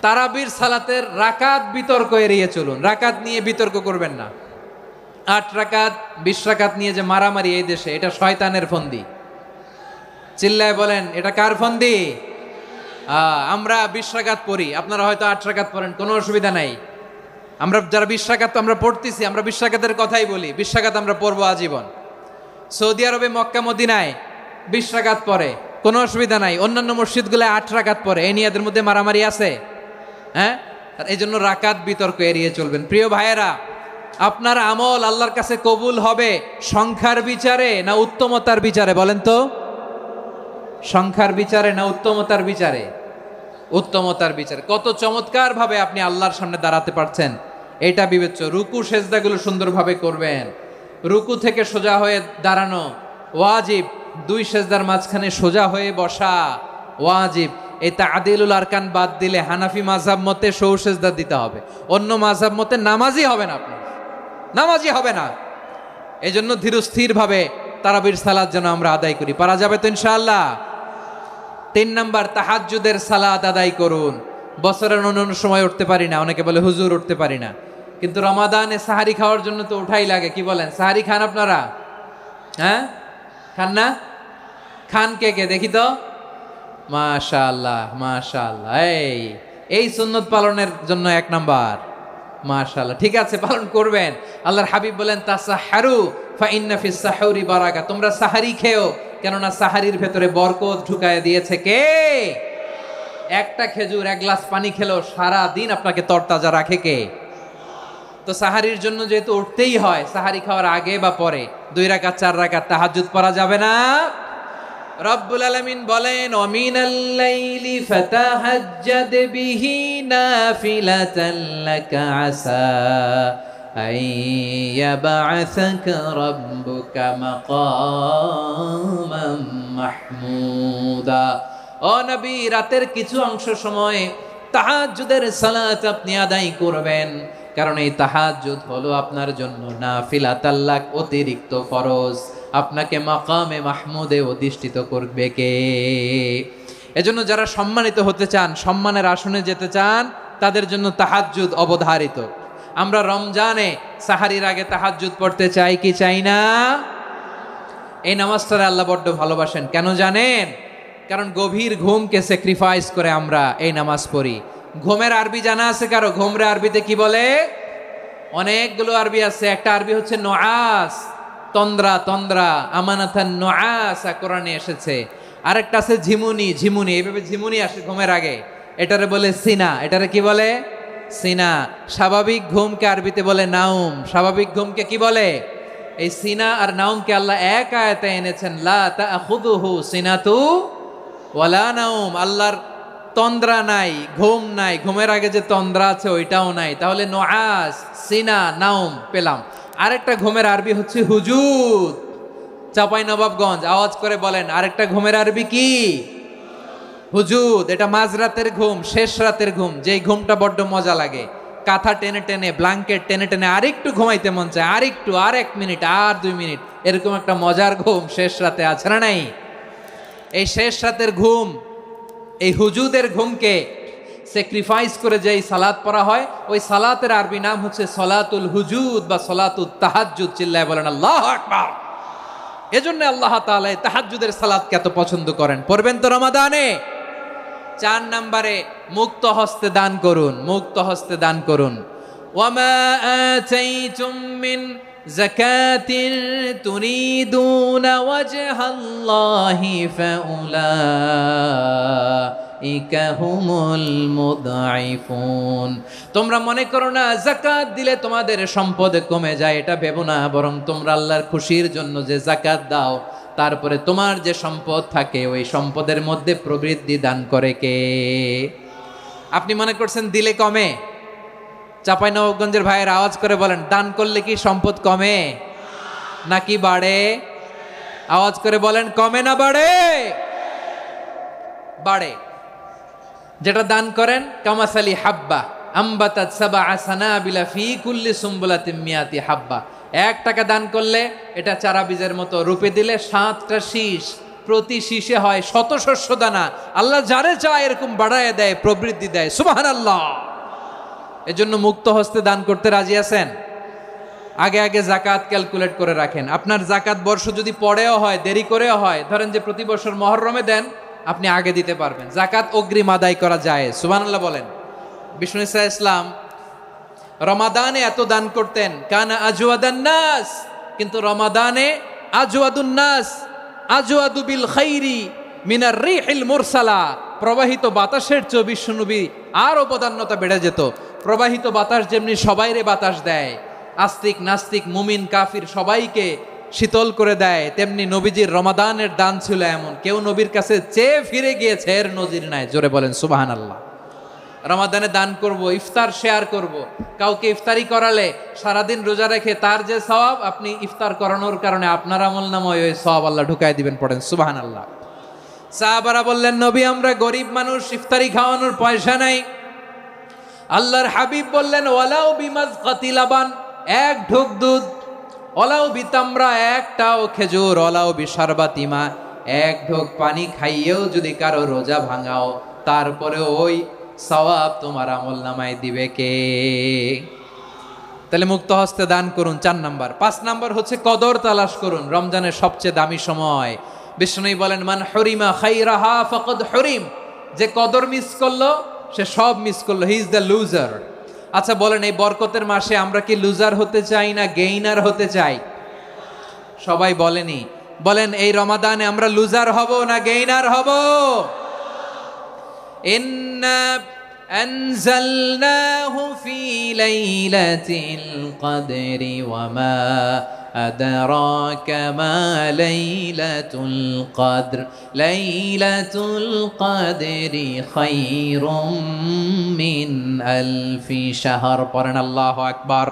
তারাবির সালাতের রাকাত বিতর্ক এড়িয়ে চলুন। রাকাত নিয়ে বিতর্ক করবেন না। 8 রাকাত 20 রাকাত নিয়ে যে মারামারি এই দেশে, এটা শয়তানের ফন্দি। চিল্লায় বলেন, এটা কার ফন্দি? আমরা 20 রাকাত পড়ি, আপনারা হয়তো 8 রাকাত পড়েন, কোনো অসুবিধা নাই। আমরা যারা 20 রাকাত তো আমরা পড়তেছি, আমরা 20 রাকাতের কথাই বলি, 20 রাকাত আমরা পড়বো আজীবন। সৌদি আরবে মক্কা মদিনায় 20 রাকাত পড়ে, কোনো অসুবিধা নাই। অন্যান্য মসজিদগুলো 8 রাকাত পড়ে, এই নিয়ে এদের মধ্যে মারামারি আছে? হ্যাঁ, আর এই জন্য রাকাত বিতর্ক এড়িয়ে চলবেন। প্রিয় ভাইয়েরা, আপনার আমল আল্লাহর কাছে কবুল হবে সংখ্যার বিচারে না উত্তমতার বিচারে? বলেন তো, সংখ্যার বিচারে না উত্তমতার বিচারে? উত্তমতার বিচারে। কত চমৎকার ভাবে আপনি আল্লাহর সামনে দাঁড়াতে পারছেন এটা বিবেচ্য। রুকু সেজদাগুলো সুন্দরভাবে করবেন। রুকু থেকে সোজা হয়ে দাঁড়ানো ওয়াজিব, 2 সেজদার মাঝখানে সোজা হয়ে বসা ওয়াজিব। এই তা'দিলুল আরকান বাদ দিলে হানাফি মাযহাব মতে সৌ সেজদা দিতে হবে, অন্য মাযহাব মতে নামাজই হবে না, আপনি নামাজই হবে না। এই জন্য ধীরস্থির ভাবে তারাবির সালাত যেন আমরা আদায় করি। পারা যাবে তো ইনশাআল্লাহ? 3 নাম্বার, তাহাজ্জুদের সালাত আদায় করুন। বছরের অন্য সময় উঠতে পারি না, অনেকে বলে হুজুর উঠতে পারি না, কিন্তু রমাদানে সাহারি খাওয়ার জন্য তো উঠাই লাগে। কি বলেন, সাহারি খান আপনারা? হ্যাঁ, খান না? খান কে কে দেখি তো? মাশাআল্লাহ মাশাআল্লাহ। এই সুন্নত পালনের জন্য 1 নাম্বার। মাশাআল্লাহ, ঠিক আছে, পালন করবেন। আল্লাহর হাবিব বলেন, তাসাহারু ফা ইন্না ফিস সাহুরি বারাকা, তোমরা সাহারি খেও, কেননা সাহারির ভেতরে বরকত ঢুকায় দিয়েছে কে? একটা খেজুর, 1 গ্লাস পানি খেলেও সারা দিন আপনাকে তরতাজা রাখে কে? তো সাহারির জন্য যেহেতু উঠতেই হয়, সাহারি খাওয়ার আগে বা পরে 2 রাকাত 4 রাকাত তাহাজ্জুদ পড়া যাবে না? রব্বুল আলামিন বলেন, ওয়ামিনাল লাইলি ফাতাহাজ্জাদ বিহি নাফিলাতান লাকা আসা আইয়াবআসাকা রাব্বুকা মাকামান মাহমুদা। ও নবী, রাতের কিছু অংশ সময় তাহাজ্জুদের সালাত আপনি আদায় করবেন, কারণ এই তাহাজ্জুদ হলো আপনার জন্য নাফিলাতাল লাক, অতিরিক্ত ফরজ। আপনাকে মাকামে মাহমুদে অধিষ্ঠিত করবে কে? এজন্য যারা সম্মানিত হতে চান, সম্মানের আসনে যেতে চান, তাদের জন্য তাহাজ্জুদ অবধারিত। আমরা রমজানে সাহারির আগে তাহাজ্জুদ পড়তে চাই কি চাই না? এই নামাজটারে আল্লাহ বড্ড ভালোবাসেন। কেন জানেন? কারণ গভীর ঘুমকে স্যাক্রিফাইস করে আমরা এই নামাজ পড়ি। ঘুমের আরবি জানা আছে কারো? ঘুমরে আরবিতে কি বলে? অনেকগুলো আরবি আছে। একটা আরবি হচ্ছে নুআস, তন্দ্রা, তন্দ্রা, আমানাতান নুআসা কোরআনে এসেছে। আরেকটা আছে ঝিমুনি, ঝিমুনি, এইভাবে ঝিমুনি আসে ঘুমের আগে, এটারে বলে সিনা। এটারে কি বলে? সিনা। স্বাভাবিক ঘুমকে আরবিতে বলে নাউম। স্বাভাবিক ঘুমকে কি বলে? এই সিনা আর নাউমকে আল্লাহ এক আয়াতে এনেছেন, লা তাখুযুহু সিনাতু ওয়ালা নাউম। আল্লাহর তন্দ্রা নাই, ঘুম নাই, ঘুমের আগে যে তন্দ্রা আছে ওইটাও নাই। তাহলে নুআস, সিনা, নাউম পেলাম। আরেকটা ঘুমের আরবি হচ্ছে হুজুদ। চাঁপাইনবাবগঞ্জ আওয়াজ করে বলেন, আরেকটা ঘুমের আরবি কি? হুজুদ। এটা মাঝরাতের ঘুম, শেষ রাতের ঘুম, যেই ঘুমটা বড্ড মজা লাগে। কাঁথা টেনে টেনে, ব্ল্যাঙ্কেট টেনে টেনে আরেকটু ঘুমাইতে মন চায়, আরেকটু, আর 1 মিনিট, আর 2 মিনিট, এরকম একটা মজার ঘুম শেষ রাতে আছে না নাই? এই শেষ রাতের ঘুম, এই হুজুদের ঘুমকে স্যাক্রিফাইস করে যেই সালাত পড়া হয়, ওই সালাতের আরবি নাম হচ্ছে সলাতুল হুজুদ বা সলাতুত তাহাজ্জুদ। চিল্লায় বলেন আল্লাহু আকবার। এজন্য আল্লাহ তাআলা এই তাহাজ্জুদের সালাতকে এত পছন্দ করেন। পড়বেন তো রমাদানে? 4 নম্বরে, মুক্ত হস্তে দান করুন। মুক্ত হস্তে দান করুন। ওয়ামা আতাইতুম মিন যাকাতিন তুরিদুনা ওয়াজহাল্লাহি ফাউলাইকা হুমুল মুদঈফুন। তোমরা মনে করো না যাকাত দিলে তোমাদের সম্পদ কমে যায়, এটা ভেবো না। বরং তোমরা আল্লাহর খুশির জন্য যে যাকাত দাও, তারপরে তোমার যে সম্পদ থাকে ওই সম্পদের মধ্যে প্রবৃদ্ধি দান করে কে? আপনি মনে করছেন দিলে কমে? চাঁপাইনবাবগঞ্জের ভাইয়ের আওয়াজ করে বলেন, দান করলে কি সম্পদ কমে নাকি বাড়ে? আওয়াজ করে বলেন, কমে না বাড়ে? বাড়ে। যেটা দান করেন, কামাসালি হাব্বা আম্বাতাত সাবআ সানাবিলা ফি কুল্লি সুম্বুলাতিন মিয়াতি হাব্বা। 1 টাকা দান করলে এটা চারা বীজের মতো, রূপে দিলে 7টা শীষ, প্রতি শীষে হয় শত শস্য দানা। আল্লাহ যারে চায় এরকম বাড়ায় দেয়, প্রবৃদ্ধি দেয়। সুবহানাল্লাহ। এজন্য মুক্ত হস্তে দান করতে রাজি আছেন? আগে আগে জাকাত ক্যালকুলেট করে রাখেন। আপনার জাকাত বর্ষ যদি পরেও হয়, দেরি করেও হয়, ধরেন যে প্রতি বছর মুহররমে দেন, আপনি আগে দিতে পারবেন। জাকাত অগ্রিম আদায় করা যায়। সুবহানাল্লাহ বলেন। বিষ্ণু ইসা ইসলাম রমাদানে এত দান করতেন, কানা আজওয়াদান নাস, কিন্তু রমাদানে আজওয়াদুন নাস আজওয়াদু বিল খাইরি মিনার রিহিল মুরসালা, প্রবাহিত বাতাসের চেয়ে বিশ্বনবী আর অবদান্যতা বেড়ে যেত। প্রবাহিত বাতাস যেমনি সবাইরে বাতাস দেয়, আস্তিক নাস্তিক মুমিন কাফির সবাইকে শীতল করে দেয়, তেমনি নবীজির রমাদানের দান ছিল এমন, কেউ নবীর কাছে চেয়ে ফিরে গিয়েছে এর নজির নাই। জোরে বলেন সুবহানাল্লাহ। রমাদানে দান করব, ইফতার শেয়ার করব। কাউকে ইফতারি করালে সারাদিন রোজা রেখে তার যে সওয়াব, আপনি ইফতার করানোর কারণে আপনার আমলনামায় ওই সওয়াব আল্লাহ ঢুকায় দিবেন। পড়েন সুবহানাল্লাহ। সাহাবারা বললেন, নবী আমরা গরিব মানুষ, ইফতারি খাওয়ানোর পয়সা নাই। আল্লাহর হাবিব বললেন, ওয়ালাউ বিমাজকাতি লাবান, এক ঢোক দুধ, ওয়ালাউ বিতামরা, একটাও খেজুর, ওয়ালাউ বিশারবাতিমা, এক ঢোক পানি খাইয়েও যদি কারো রোজা ভাঙাও, তারপরে ওই সওয়াব তোমার আমলনামায় দিবে কে? তাহলে মুক্ত হস্তে দান করুন, 4 নাম্বার। 5 নাম্বার হচ্ছে কদর তালাশ করুন। রমজানের সবচেয়ে দামি সময়। বিষ্ণু বলেন, মান হরিমা খাইরাহা ফাকাদ হরিম, যে কদর মিস করলো সে সব মিস করলো, হি ইজ দ্য লুজার। আচ্ছা বলেন, এই বরকতের মাসে আমরা কি লুজার হতে চাই না গেইনার হতে চাই? সবাই বলেনি, বলেন এই রমাদানে আমরা লুজার হব না গেইনার হব? ইন্না আনজালনাহু ফি লাইলাতিল কদরি ওয়া মা আদরাকা মা লাইলাতুল কদর, লাইলাতুল কদরি খায়রুম মিন আলফি শাহর। পড়েন আল্লাহু আকবার।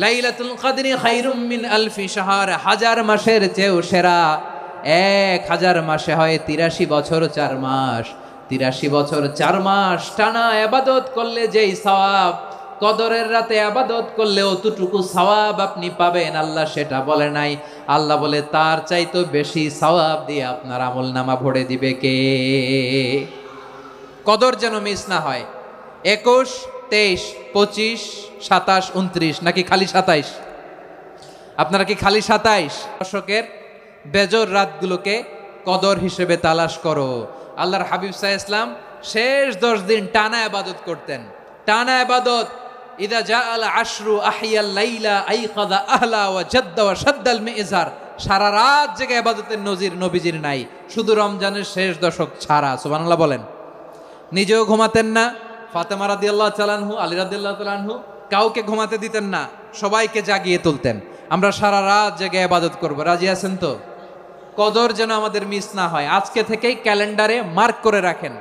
লাইলাতুল কদরি খায়রুম মিন আলফি শাহর, 1000 মাসের চেয়েও সেরা। 1000 মাসে হয় 83 বছর 4 মাস। 83 বছর 4 মাস টানা ইবাদত করলে যেই সওয়াব, কদরের রাতে ইবাদত করলে অতটুকু সওয়াব আপনি পাবেন, আল্লাহ সেটা বলে নাই। আল্লাহ বলে তার চাইতে বেশি সওয়াব দিয়ে আপনার আমলনামা ভরে দিবে কে? কদর যেন মিস না হয়। 21, 23, 25, 27, 29 নাকি খালি 27? আপনারা কি খালি 27? দশকের বেজর রাতগুলোকে কদর হিসেবে তালাশ করো। আল্লাহর হাবিব সাল্লাল্লাহু আলাইহি ওয়াসাল্লাম শেষ 10 দিন টানা ইবাদত করতেন। টানা ইবাদত। ইদা জাআল আশরু আহিয়াল লাইলা আইকাযা আহলা ওয়া জাদ্দা ওয়া শাদ্দাল মিজার। সারা রাত জেগে ইবাদতের নজির নবীজির নাই, শুধু রমজানের শেষ দশক ছাড়া। সুবহানাল্লাহ বলেন। নিজেও ঘুমাতেন না। ফাতেমা রাদিয়াল্লাহু তাআলা আনহু, আলী রাদিয়াল্লাহু তাআলা আনহু কাউকে ঘুমাতে দিতেন না, সবাইকে জাগিয়ে তুলতেন। আমরা সারা রাত জেগে ইবাদত করব। রাজি আছেন তো? কদর যেন আমাদের মিস না হয়। আজকে থেকেই ক্যালেন্ডারে মার্ক করে রাখেন।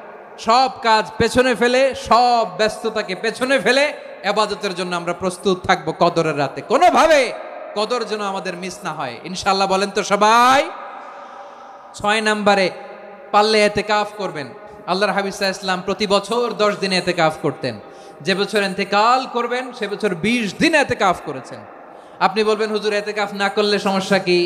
সব কাজ পেছনে ফেলে, সব ব্যস্ততাকে পেছনে ফেলে ইবাদতের জন্য আমরা প্রস্তুত থাকবো কদরের রাতে। কোনোভাবে কদর যেন আমাদের মিস না হয়, ইনশাআল্লাহ। বলেন তো সবাই। 6 নম্বরে পারলে ইতিকাফ করবেন। আল্লাহর হাবিব সাল্লাল্লাহু আলাইহি ওয়াসাল্লাম প্রতি বছর 10 দিন ইতিকাফ করতেন। যে বছর ইন্তেকাল করবেন সে বছর 20 দিন ইতিকাফ করেছেন। আপনি বলবেন, হুজুর ইতিকাফ না করলে সমস্যা কি?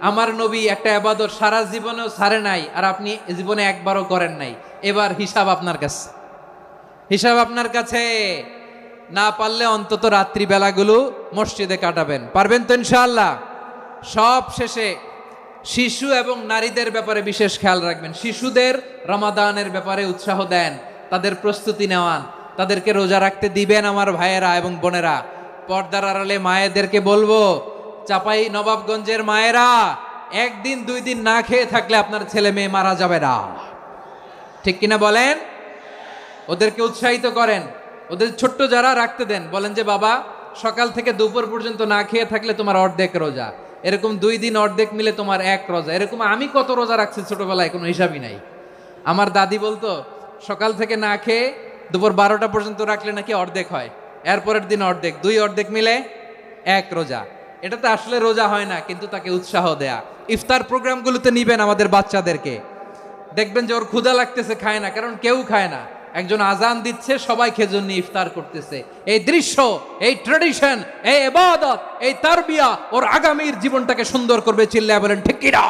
আমার নবী একটা ইবাদত সারা জীবনেও ছাড়ে নাই, আর আপনি জীবনে একবারও করেন নাই। এবার হিসাব আপনার কাছে, হিসাব আপনার কাছে। না পারলে অন্তত রাত্রি বেলাগুলো মসজিদে কাটাবেন। পারবেন তো ইনশাআল্লাহ? সব শেষে শিশু এবং নারীদের ব্যাপারে বিশেষ খেয়াল রাখবেন। শিশুদের রমাদানের ব্যাপারে উৎসাহ দেন, তাদের প্রস্তুতি নেওয়ান, তাদেরকে রোজা রাখতে দিবেন। আমার ভাইয়েরা এবং বোনেরা, পর্দার আড়ালে মায়েদেরকে বলবো, চাপাই নবাবগঞ্জের মায়েরা, 1 দিন 2 দিন না খেয়ে থাকলে আপনার ছেলে মেয়ে মারা যাবে না। ঠিক কিনা বলেন? ওদেরকে উৎসাহিত করেন। ওদের ছোট্ট যারা রাখতে দেন, বলেন যে বাবা সকাল থেকে দুপুর পর্যন্ত না খেয়ে থাকলে তোমার অর্ধেক রোজা। এরকম 2 দিন অর্ধেক মিলে তোমার 1 রোজা। এরকম আমি কত রোজা রাখছি ছোটবেলায়, কোনো হিসাবই নাই। আমার দাদি বলতো সকাল থেকে না খেয়ে দুপুর 12টা পর্যন্ত রাখলে নাকি অর্ধেক হয়, এরপরের দিন অর্ধেক, 2 অর্ধেক মিলে 1 রোজা। এটা তো আসলে রোজা হয় না, কিন্তু তাকে উৎসাহ দেয়া। ইফতার প্রোগ্রামগুলোতে নিবেন আমাদের বাচ্চাদেরকে। দেখবেন যে ওর ক্ষুধা লাগতেছে, খায় না, কারণ কেউ খায় না। একজন আজান দিচ্ছে, সবাই খেজুর নিয়ে ইফতার করতেছে। এই দৃশ্য, এই ট্র্যাডিশন, এই ইবাদত, এই তারবিয়া ওর আগামীর জীবনটাকে সুন্দর করবে। চিল্লায় বলেন ঠিক কিনা?